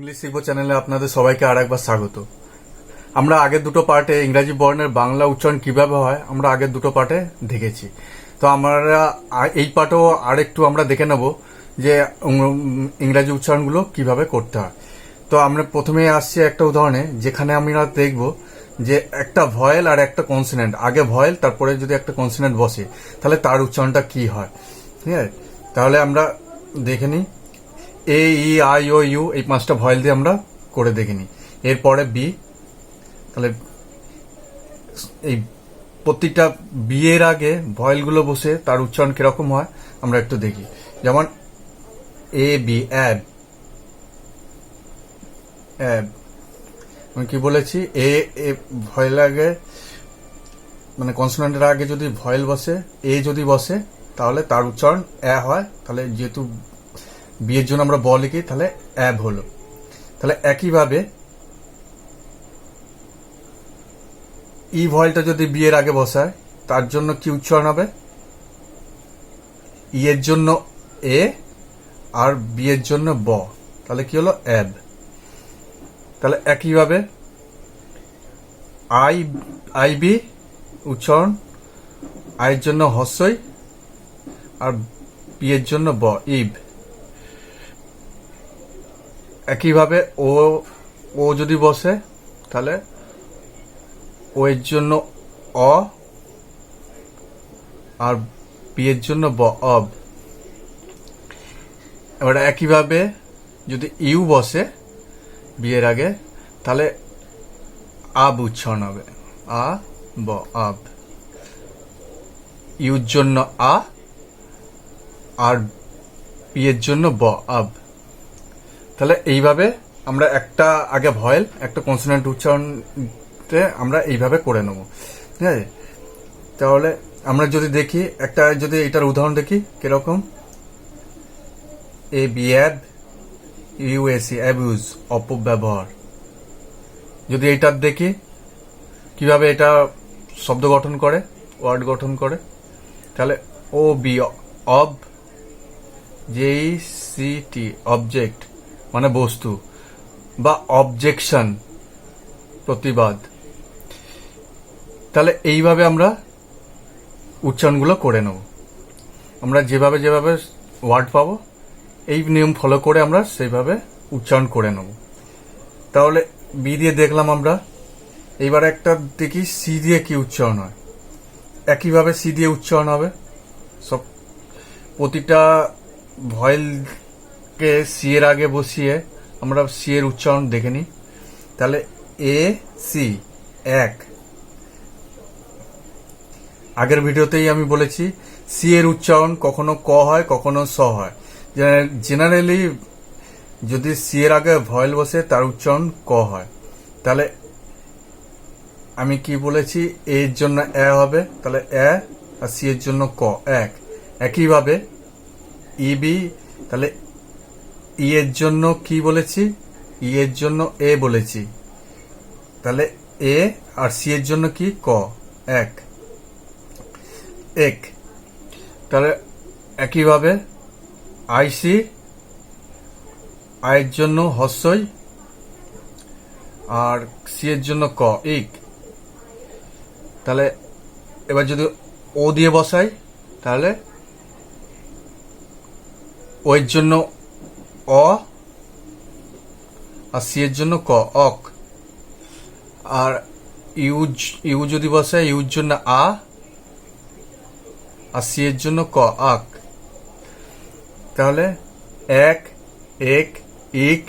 English শিখবো চ্যানেলে আপনাদের সবাইকে আরেকবার স্বাগত। আমরা আগের দুটো পার্টে ইংরাজি বর্ণের বাংলা উচ্চারণ কিভাবে হয় আমরা আগের দুটো পার্টে দেখেছি। তো আমরা এই পার্টেও আরেকটু আমরা দেখে নেব যে ইংরাজি উচ্চারণগুলো কিভাবে করতে হয়। তো আমরা প্রথমে আসছি একটা উদাহরণে, যেখানে আমরা দেখব যে একটা ভয়েল আর একটা কনসোনেন্ট, আগে ভয়েল তারপরে যদি একটা কনসোনেন্ট বসে তাহলে তার উচ্চারণটা কি হয়। ঠিক আছে, তাহলে আমরা দেখে নিই। এ ই আই ও ইউ এই পাঁচটা ভয়েল দিয়ে আমরা করে দেখে নিই। এরপরে বি, তাহলে এই প্রত্যেকটা বি এর আগে ভয়েলগুলো বসে তার উচ্চারণ কিরকম হয় আমরা একটু দেখি। যেমন এ বি, অ্যাব, অ্যাব আমি কি বলেছি, এ ভয়েল আগে মানে কনসোনেন্টের আগে যদি ভয়েল বসে, এ যদি বসে তাহলে তার উচ্চারণ অ্যা হয়। তাহলে যেহেতু বিয়ের জন্য আমরা ব লিখি তাহলে অ্যাব হলো। তাহলে একইভাবে ই ভয়েলটা যদি বি এর আগে বসায় তার জন্য কি উচ্চারণ হবে, ই এর জন্য এ আর বি এর জন্য ব, তাহলে কি হলো অ্যাব। তাহলে একইভাবে আই বি উচ্চারণ, আয়ের জন্য হস্যই আর বি এর জন্য ব, ইব। একইভাবে ও ও যদি বসে তাহলে ও এর জন্য অ আর বি এর জন্য ব, অব। এবার একইভাবে যদি ইউ বসে বি এর আগে তাহলে আব উচ্চারণ হবে, আ ব, আব। ইউর জন্য আ আর বি এর জন্য ব, আব। তাহলে এইভাবে আমরা একটা আগে ভয়েল একটা কনসোনেন্ট উচ্চারণতে আমরা এইভাবে করে নেব। ঠিক আছে, তাহলে আমরা যদি দেখি একটা, যদি এটার উদাহরণ দেখি কিরকম, এ বি, অ্যাব, ইউএসি, অ্যাবিউজ, অপব্যবহার। যদি এইটার দেখি কিভাবে এটা শব্দ গঠন করে, ওয়ার্ড গঠন করে, তাহলে O B, ob, J E C T, object মানে বস্তু, বা অবজেকশন প্রতিবাদ। তাহলে এইভাবে আমরা উচ্চারণগুলো করে নেব। আমরা যেভাবে যেভাবে ওয়ার্ড পাবো এই নিয়ম ফলো করে আমরা সেইভাবে উচ্চারণ করে নেব। তাহলে বি দিয়ে দেখলাম আমরা। এইবার একটা দেখি সি দিয়ে কি উচ্চারণ হয়। একইভাবে সি দিয়ে উচ্চারণ হবে। সব প্রতিটা ভয়েলকে সি এর আগে বসিয়ে আমরা সি এর উচ্চারণ দেখে নিই। তাহলে এ সি, এক। আগের ভিডিওতেই আমি বলেছি সি এর উচ্চারণ কখনো ক হয় কখনো স হয়। জেনারেলি যদি সি এর আগে ভয়েল বসে তার উচ্চারণ ক হয়। তাহলে আমি কি বলেছি, এর জন্য এ হবে, তাহলে এ, আর সি এর জন্য ক, এক। একইভাবে ইবি, তাহলে ই এর জন্য কি বলেছি, ই এর জন্য এ বলেছি, তাহলে এ, আর সি এর জন্য কি, ক, এক, এক। তাহলে একইভাবে আইসি, আয়ের জন্য হস্যই আর সি এর জন্য ক, ইক। তাহলে এবার যদি ও দিয়ে বসাই তাহলে ও এর জন্য অ আর সি এর জন্য ক, অক। আর ইউ যদি বসাই ইউর জন্য আ আর সি এর জন্য ক, আক। তাহলে এক, এক, ইক,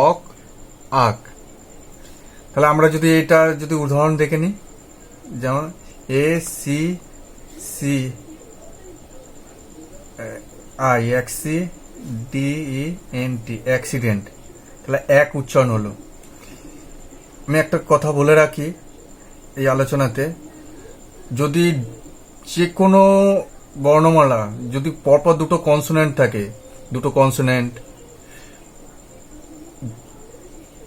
অক, আক। তাহলে আমরা যদি এটা যদি উদাহরণ দেখে নিই, যেমন A C C I, acci D E N T, accident. তাহলে এক উচ্চারণ হলো। আমি একটা কথা বলে রাখি এই আলোচনাতে, যদি যে কোনো বর্ণমালা যদি পরপর দুটো কনসোনেন্ট থাকে, দুটো কনসোনেন্ট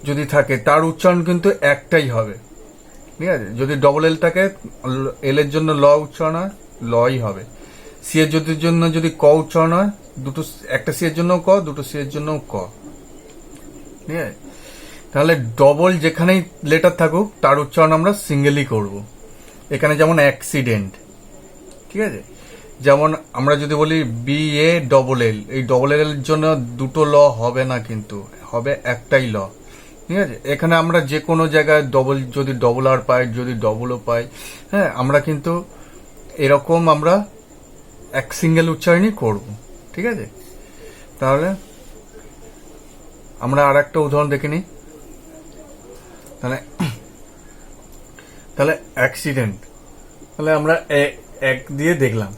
যদি থাকে তার উচ্চারণ কিন্তু একটাই হবে। ঠিক আছে, যদি ডবল এল থাকে এল এর জন্য ল উচ্চারণ হয়, লই হবে। সি এর জন্য যদি ক উচ্চারণ হয়, দুটো, একটা সি এর জন্য ক, দুটো সি এর জন্য ক। ঠিক আছে? তাহলে ডবল যেখানেই লেটার থাকুক তার উচ্চারণ আমরা সিঙ্গেলই করব। এখানে যেমন অ্যাক্সিডেন্ট, ঠিক আছে? যেমন আমরা যদি বলি BALL, এই ডবল এল এর জন্য দুটো ল হবে না, কিন্তু হবে একটাই ল, ঠিক আছে? এখানে আমরা যে কোনো জায়গায় ডবল, যদি ডবল আর পাই, যদি ডবলও পাই, হ্যাঁ, আমরা কিন্তু এরকম আমরা এক সিঙ্গেল উচ্চারণই করব, ঠিক আছে? তাহলে আমরা আর একটা উদাহরণ দেখে নিই। তাহলে তাহলে অ্যাক্সিডেন্ট, তাহলে আমরা এক দিয়ে দেখলাম।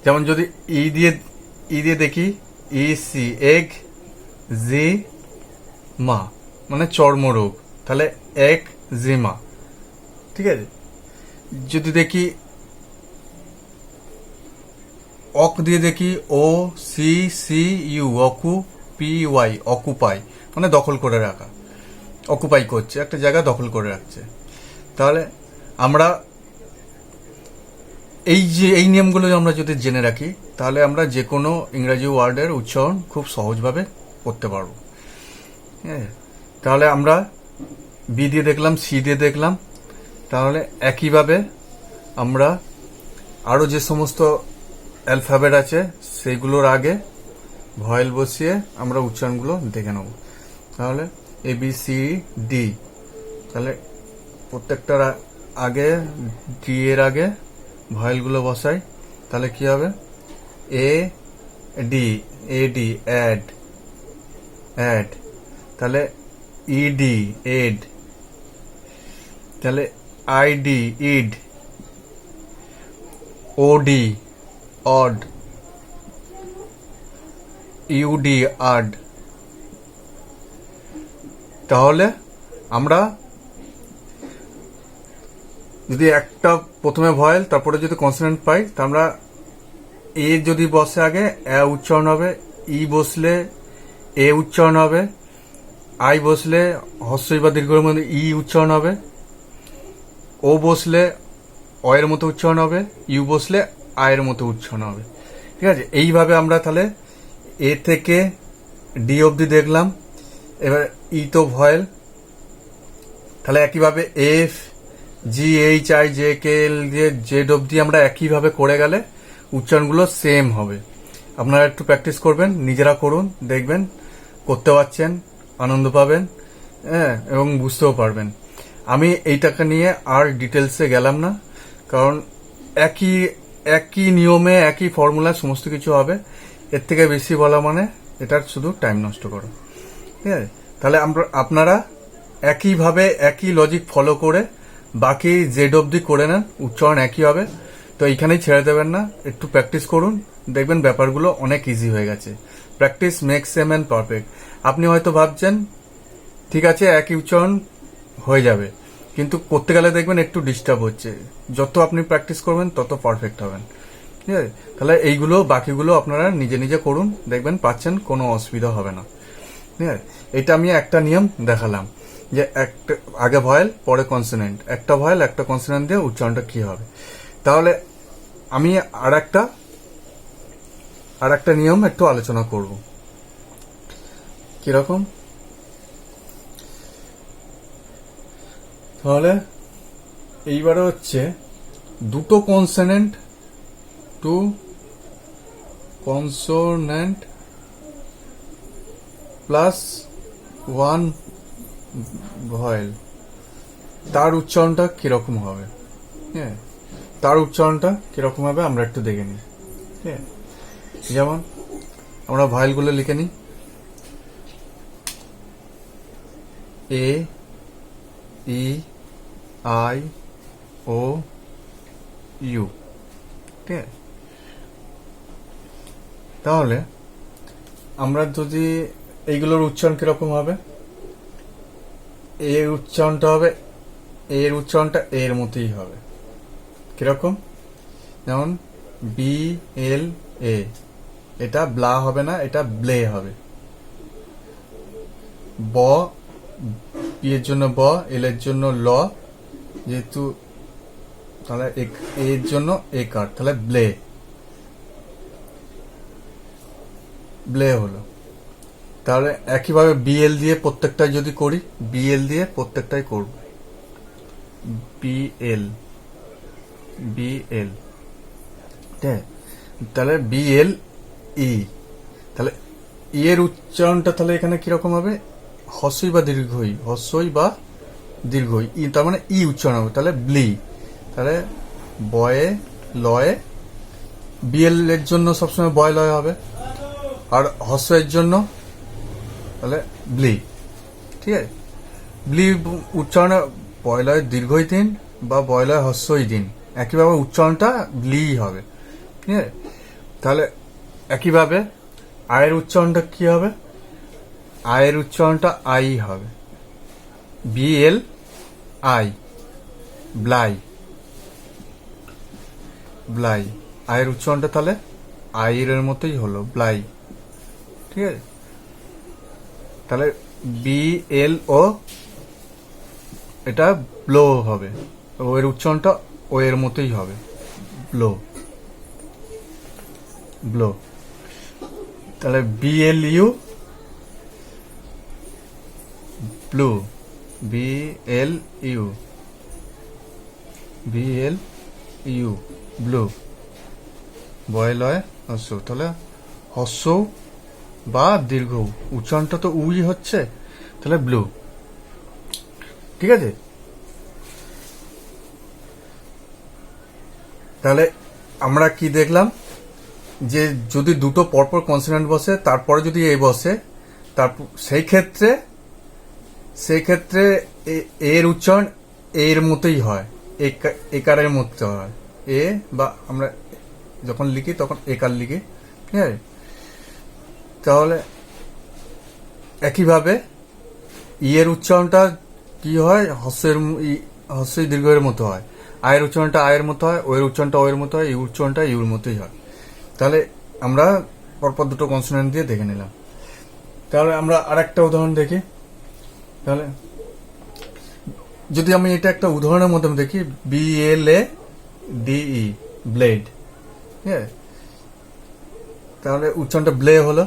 যেমন যদি ই দিয়ে দেখি, EC এগ, জি মা মানে চর্মরোগ, তাহলে এক জিমা, ঠিক আছে? যদি দেখি অক দিয়ে দেখি, OCCU অকু, PY অকুপাই মানে দখল করে রাখা, অকুপাই করছে, একটা জায়গা দখল করে রাখছে। তাহলে আমরা এই নিয়মগুলো আমরা যদি জেনে রাখি, তাহলে আমরা যে কোনো ইংরাজি ওয়ার্ডের উচ্চারণ খুব সহজভাবে করতে পারবো। হ্যাঁ, তাহলে আমরা বি দিয়ে দেখলাম, সি দিয়ে দেখলাম। তাহলে একইভাবে আমরা আরও যে সমস্ত অ্যালফাবেট আছে সেগুলোর আগে ভয়েল বসিয়ে আমরা উচ্চারণগুলো দেখে নেব। তাহলে ABCD, তাহলে প্রত্যেকটার আগে ডি এর আগে ভয়েলগুলো বসাই, তাহলে কি হবে? AD অ্যাড, তাহলে ED এড, তাহলে ID ইড, OD অড, UD আড। তাহলে আমরা যদি একটা প্রথমে ভয়েল তারপরে যদি কনসোনেন্ট পাই, তা আমরা এ যদি বসে আগে উচ্চারণ হবে, ই বসলে এ উচ্চারণ হবে, আই বসলে হ্রস্বই বা দীর্ঘের মধ্যে ই উচ্চারণ হবে, ও বসলে অ এর মতো উচ্চারণ হবে, ইউ বসলে আয়ের মতো উচ্চারণ হবে, ঠিক আছে? এইভাবে আমরা তাহলে এ থেকে ডি অবধি দেখলাম। এবার ই তো ভয়েল, তাহলে একইভাবে FGHIJKL দিয়ে জেড অবধি আমরা একইভাবে করে গেলে উচ্চারণগুলো সেম হবে। আপনারা একটু প্র্যাকটিস করবেন, নিজেরা করুন, দেখবেন করতে পারছেন, আনন্দ পাবেন, হ্যাঁ, এবং বুঝতেও পারবেন। আমি এইটাকে নিয়ে আর ডিটেলসে গেলাম না, কারণ একই নিয়মে একই ফর্মুলা সমস্ত কিছু হবে। এর থেকে বেশি বলা মানে এটার শুধু টাইম নষ্ট করা, ঠিক আছে? তাহলে আপনারা একইভাবে একই লজিক ফলো করে বাকি জেড অবধি করে নেন, উচ্চারণ একই হবে। তো এইখানেই ছেড়ে দেবেন না, একটু প্র্যাকটিস করুন, দেখবেন ব্যাপারগুলো অনেক ইজি হয়ে গেছে। Practice makes a man perfect. আপনি হয়তো ভাবছেন ঠিক আছে একই উচ্চারণ হয়ে যাবে, কিন্তু করতে গেলে দেখবেন একটু ডিস্টার্ব হচ্ছে। যত আপনি প্র্যাকটিস করবেন তত পারফেক্ট হবেন, ঠিক আছে? তাহলে এইগুলো বাকিগুলো আপনারা নিজে নিজে করুন, দেখবেন পাচ্ছেন, কোনো অসুবিধা হবে না, ঠিক আছে? এটা আমি একটা নিয়ম দেখালাম যে একটা আগে ভয়েল পরে কনসোনেন্ট, একটা ভয়েল একটা কনসোনেন্ট দিয়ে উচ্চারণটা কি হবে। তাহলে আমি আর একটা নিয়ম একটু আলোচনা করব। কিরকম? তাহলে এইবারে হচ্ছে দুটো consonant, two consonant plus one vowel, তার উচ্চারণটা কিরকম হবে, হ্যাঁ, তার উচ্চারণটা কিরকম হবে আমরা একটু দেখে নিই। হ্যাঁ, যেমন আমরা ভয়েলগুলো লিখে নিই, A E I O U, ঠিক আছে? তাহলে আমরা যদি এইগুলোর উচ্চারণ কিরকম হবে, এর উচ্চারণটা হবে, এর উচ্চারণটা এর মতোই হবে। কিরকম? যেমন BLA, এটা ব্লা হবে না, এটা ব্লে হবে। ব, বি এর জন্য ব, এল এর জন্য ল, যেহেতু তাহলে এর জন্য এ কার, তাহলে ব্লে হলো। তাহলে একইভাবে বিএল দিয়ে প্রত্যেকটাই যদি করি, বিএল দিয়ে প্রত্যেকটাই করব, বিএল বিএল, ঠিক আছে? তাহলে বিএল ই, তাহলে ই এর উচ্চারণটা তাহলে এখানে কিরকম হবে, হস্যই বা দীর্ঘই, হস্যই বা দীর্ঘই, ই তার মানে ই উচ্চারণ হবে, তাহলে ব্লি। তাহলে বয়ে লয়ে, বিএল এর জন্য সবসময় বয় লয় হবে, আর হস্য এর জন্য তাহলে ব্লি, ঠিক আছে? ব্লি উচ্চারণে বয়লয় দীর্ঘই দিন বা বয়লয় হস্যই দিন, একইভাবে উচ্চারণটা ব্লি হবে, ঠিক আছে? তাহলে একইভাবে আয়ের উচ্চারণটা কি হবে, আয়ের উচ্চারণটা আই হবে, বিএল আই, ব্লাই, ব্লাই, আয়ের উচ্চারণটা তাহলে আইয়ের মতোই হলো, ব্লাই, ঠিক আছে? তাহলে বিএল ও, এটা ব্লো হবে, ও এর উচ্চারণটা ও এর মতোই হবে, ব্লো, ব্লো। তাহলে BL U, blue, BL U, BL U, blue, বয় লয় হস্য, তাহলে হস্য বা দীর্ঘ, উচ্চারণটা তো উই হচ্ছে, তাহলে ব্লু, ঠিক আছে? তাহলে আমরা কি দেখলাম, যে যদি দুটো পরপর কনসোনেন্ট বসে তারপরে যদি এ বসে, তারপর সেই ক্ষেত্রে এর উচ্চারণ এর মতোই হয়, একারের মতো হয়, এ বা আমরা যখন লিখি তখন একার লিখি, ঠিক আছে? তাহলে একইভাবে ই এর উচ্চারণটা কি হয়, হস্যই দীর্ঘের মতো হয়, আয়ের উচ্চারণটা আয়ের মতো হয়, ও এর উচ্চারণটা ও এর মতো হয়, ইউ উচ্চারণটা ইউর মতোই হয়। তাহলে আমরা পরপর দুটো কনসোনেন্ট দিয়ে দেখে নিলাম। তাহলে আমরা আরেকটা উদাহরণ দেখি। তাহলে যদি আমি এটা একটা উদাহরণের মাধ্যমে দেখি, বিএলএ ডিই, ব্লেড, ঠিক আছে? তাহলে উচ্চারণটা ব্লে হলো।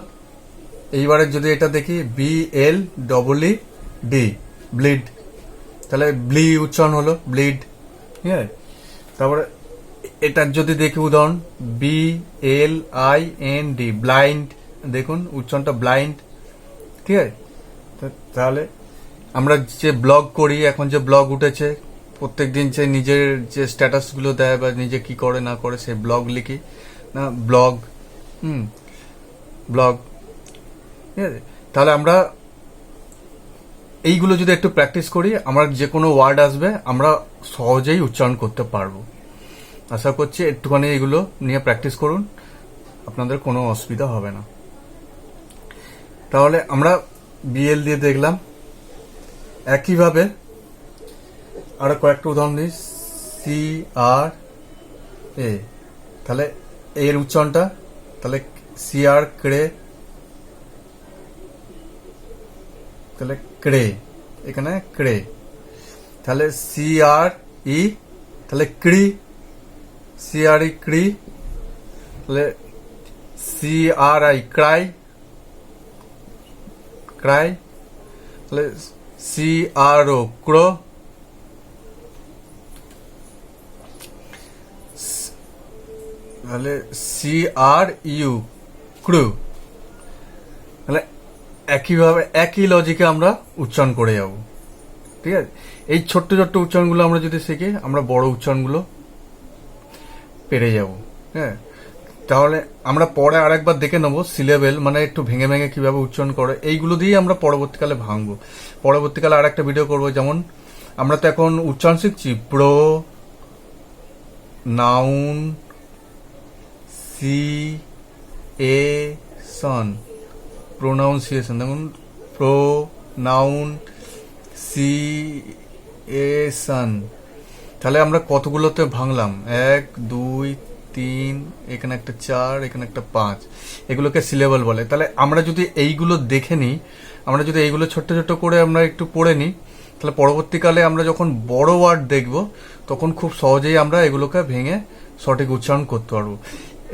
এইবারে যদি এটা দেখি, B L double E D, bleed, তাহলে ব্লি উচ্চারণ হলো, ব্লিড, ঠিক আছে? তারপরে এটার যদি দেখি উদাহরণ, B L I N D, blind, দেখুন উচ্চারণটা ব্লাইন্ড, ঠিক আছে? তাহলে আমরা যে ব্লগ করি, এখন যে ব্লগ উঠেছে, প্রত্যেকদিন যে নিজের যে স্ট্যাটাসগুলো দেয় বা নিজে কি করে না করে, সেই ব্লগ লিখি না, ব্লগ, ব্লগ, ঠিক আছে? তাহলে আমরা এইগুলো যদি একটু প্র্যাকটিস করি, আমরা যে কোনো ওয়ার্ড আসবে আমরা সহজেই উচ্চারণ করতে পারবো। আশা করছি একটুখানি এগুলো নিয়ে প্র্যাকটিস করুন, আপনাদের কোনো অসুবিধা হবে না। তাহলে আমরা বিএল দিয়ে দেখলাম। একইভাবে আরো কয়েকটা উদাহরণ দিই, সি আর এ, তাহলে এর উচ্চারণটা তাহলে সি আর ক্রে, তাহলে ক্রে, এখানে ক্রে, তাহলে সি আর ই, তাহলে ক্রি, সি আর ই ক্রি, তাহলে C R I cry, cry, তাহলে সি আর ও ক্রো, তাহলে সি আর ইউ ক্রু। তাহলে একইভাবে একই লজিকে আমরা উচ্চারণ করে যাব, ঠিক আছে? এই ছোট্ট ছোট্ট উচ্চারণগুলো আমরা যদি শিখি, আমরা বড় উচ্চারণগুলো পেরে যাব, হ্যাঁ? তাহলে আমরা পরে আরেকবার দেখে নেবো সিলেবেল, মানে একটু ভেঙে ভেঙে কিভাবে উচ্চারণ করে, এইগুলো দিয়েই আমরা পরবর্তীকালে ভাঙবো। পরবর্তীকালে আরেকটা ভিডিও করব। যেমন আমরা তো এখন উচ্চারণ শিখছি, প্রো নাউন সি এ সন, প্রোনাউন্সিয়েশন, দেখুন প্রো নাউন সি এ সন। তাহলে আমরা কতগুলোতে ভাঙলাম, 1 2 3, এখানে একটা 4, এখানে একটা 5, এগুলোকে সিলেবল বলে। তাহলে আমরা যদি এইগুলো দেখে নিই, আমরা যদি এইগুলো ছোট্ট ছোট্ট করে আমরা একটু পড়ে নিই, তাহলে পরবর্তীকালে আমরা যখন বড় ওয়ার্ড দেখব, তখন খুব সহজেই আমরা এগুলোকে ভেঙে সঠিক উচ্চারণ করতে পারবো।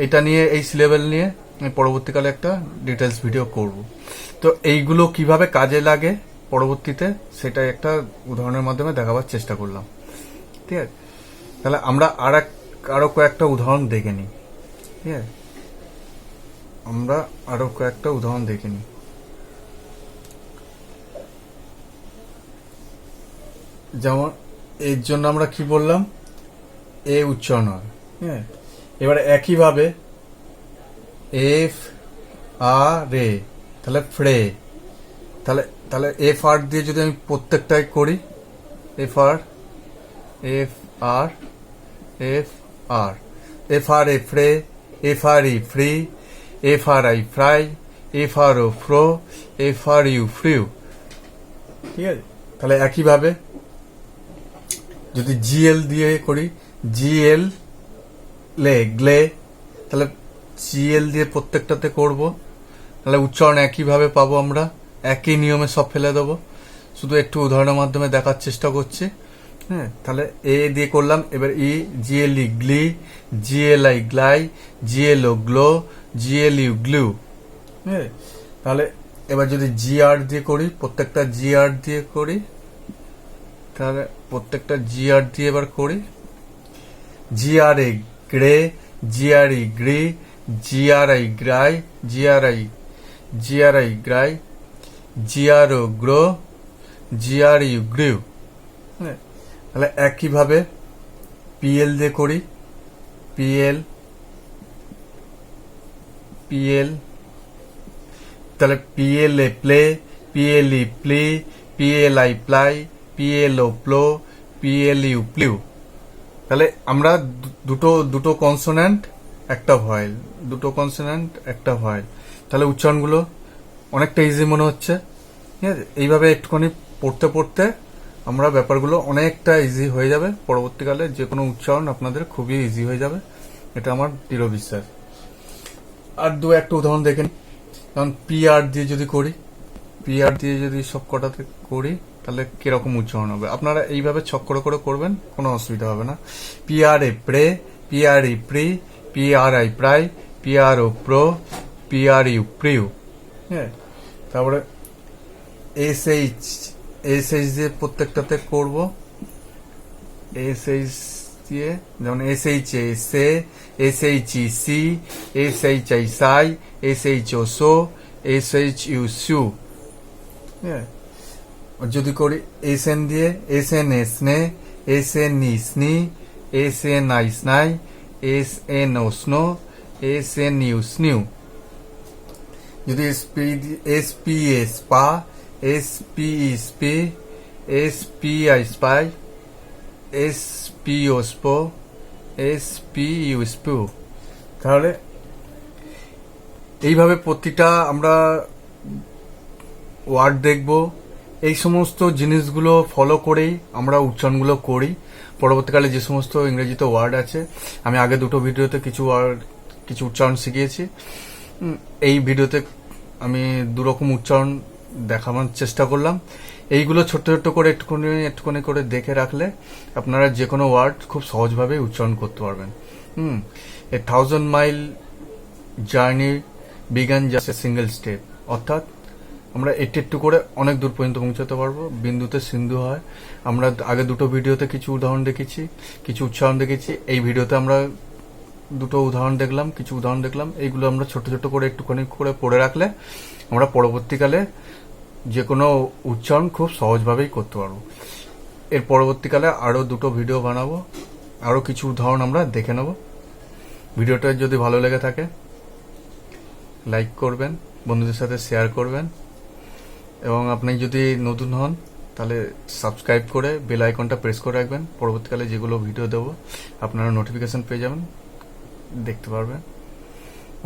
এটা নিয়ে, এই সিলেবেল নিয়ে পরবর্তীকালে একটা ডিটেলস ভিডিও করব। তো এইগুলো কিভাবে কাজে লাগে পরবর্তীতে সেটা একটা উদাহরণের মাধ্যমে দেখাবার চেষ্টা করলাম। ঠিক আছে, তাহলে আমরা আরো কয়েকটা উদাহরণ দেখে নিই। ঠিক আছে, আমরা আরো কয়েকটা উদাহরণ দেখে নিই। যেমন এর জন্য আমরা কি বললাম, এ উচ্চারণ হয়। হ্যাঁ, এবারে একইভাবে এফ আর এ, তাহলে ফ্রে, তাহলে তাহলে এফ আর দিয়ে যদি আমি প্রত্যেকটাই করি, F R F R F R F R A fray, F R E free, F R I fry, F R O fro, F R U frew. ঠিক আছে, তাহলে একইভাবে যদি জিএল দিয়ে করি, জিএল লে গ্লে, তাহলে জিএল দিয়ে প্রত্যেকটাতে করব, তাহলে উচ্চারণ একইভাবে পাবো আমরা, একই নিয়মে সব ফেলে দেবো। শুধু একটু উদাহরণের মাধ্যমে দেখার চেষ্টা করছি। হ্যাঁ, তাহলে এ দিয়ে করলাম, এবার E, GL E glee, GL I gly, GL O glow, GL U glue. হ্যাঁ, তাহলে এবার যদি জি আর দিয়ে করি, প্রত্যেকটা জি আর দিয়ে করি, তাহলে প্রত্যেকটা জি আর দিয়ে এবার করি, G R A gray, G R E gree, G R I gry, G R I gry, G R O grow, G R U grew. হ্যাঁ, তাহলে একইভাবে পিএল দিয়ে করি, পিএল পিএল, তাহলে PL A play, PL E plea, PL I ply, PL O plo, PL U plew. তাহলে আমরা দুটো consonant একটা ভয়েল, দুটো কনসোন্যান্ট একটা ভয়েল, তাহলে উচ্চারণগুলো অনেকটা ইজি মনে হচ্ছে। ঠিক আছে, এইভাবে একটুখানি পড়তে পড়তে আমরা ব্যাপারগুলো অনেকটা ইজি হয়ে যাবে। পরবর্তীকালে যে কোনো উচ্চারণ আপনাদের খুবই ইজি হয়ে যাবে, এটা আমার দৃঢ় বিশ্বাস। আর একটা উদাহরণ দেখেন, কারণ পি আর দিয়ে যদি করি, পি আর দিয়ে যদি সব কটাতে করি, তাহলে কিরকম উচ্চারণ হবে। আপনারা এইভাবে ছক করে করে করবেন, কোনো অসুবিধা হবে না। P R A pray, P R E pree, P R I pry, P R O pro, P R U prew. হ্যাঁ, তারপরে এস এইচ দিয়ে প্রত্যেকটাতে করব, এস এইচ দিয়ে, যেমন S H A shay, S H E she, S H I shy, S H O show, S H U shoe. হ্যাঁ, যদি করি এস এন দিয়ে, S N A snay, S N E snee, S N I sny, S N O snow, S N U snew. যদি S P A spa, S P E spee, S P I spy, S P O spo, S P you স্পু। তাহলে এইভাবে প্রতিটা আমরা word দেখব, এই সমস্ত জিনিসগুলো follow করেই আমরা উচ্চারণগুলো করি। পরবর্তীকালে যে সমস্ত ইংরেজিতে ওয়ার্ড আছে, আমি আগে দুটো ভিডিওতে কিছু উচ্চারণ শিখিয়েছি। এই ভিডিওতে আমি দুরকম উচ্চারণ দেখানোর চেষ্টা করলাম। এইগুলো ছোট্ট ছোট্ট করে একটুখানি করে দেখে রাখলে আপনারা যে কোনো ওয়ার্ড খুব সহজভাবে উচ্চারণ করতে পারবেন। এ 1000 mile journey began just a single step, অর্থাৎ আমরা একটু করে অনেক দূর পর্যন্ত পৌঁছাতে পারবো। বিন্দুতে সিন্ধু হয়। আমরা আগে দুটো ভিডিওতে কিছু উদাহরণ দেখেছি, কিছু উচ্চারণ দেখেছি। এই ভিডিওতে আমরা দুটো উদাহরণ দেখলাম, কিছু উদাহরণ দেখলাম। এইগুলো আমরা ছোট ছোট করে একটুখানি করে পড়ে রাখলে আমরা পরবর্তীকালে যে কোনো উচ্চারণ খুব সহজভাবেই করতে পারবো। এর পরবর্তীকালে আরো দুটো ভিডিও বানাবো, আরো কিছু উদাহরণ আমরা দেখে নেব। ভিডিওটা যদি ভালো লেগে থাকে লাইক করবেন, বন্ধুদের সাথে শেয়ার করবেন, এবং আপনি যদি নতুন হন তাহলে সাবস্ক্রাইব করে বেল আইকনটা প্রেস করে রাখবেন। পরবর্তীকালে যেগুলো ভিডিও দেবো আপনারা নোটিফিকেশন পেয়ে যাবেন, দেখতে পারবেন।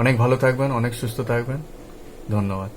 অনেক ভালো থাকবেন, অনেক সুস্থ থাকবেন। ধন্যবাদ।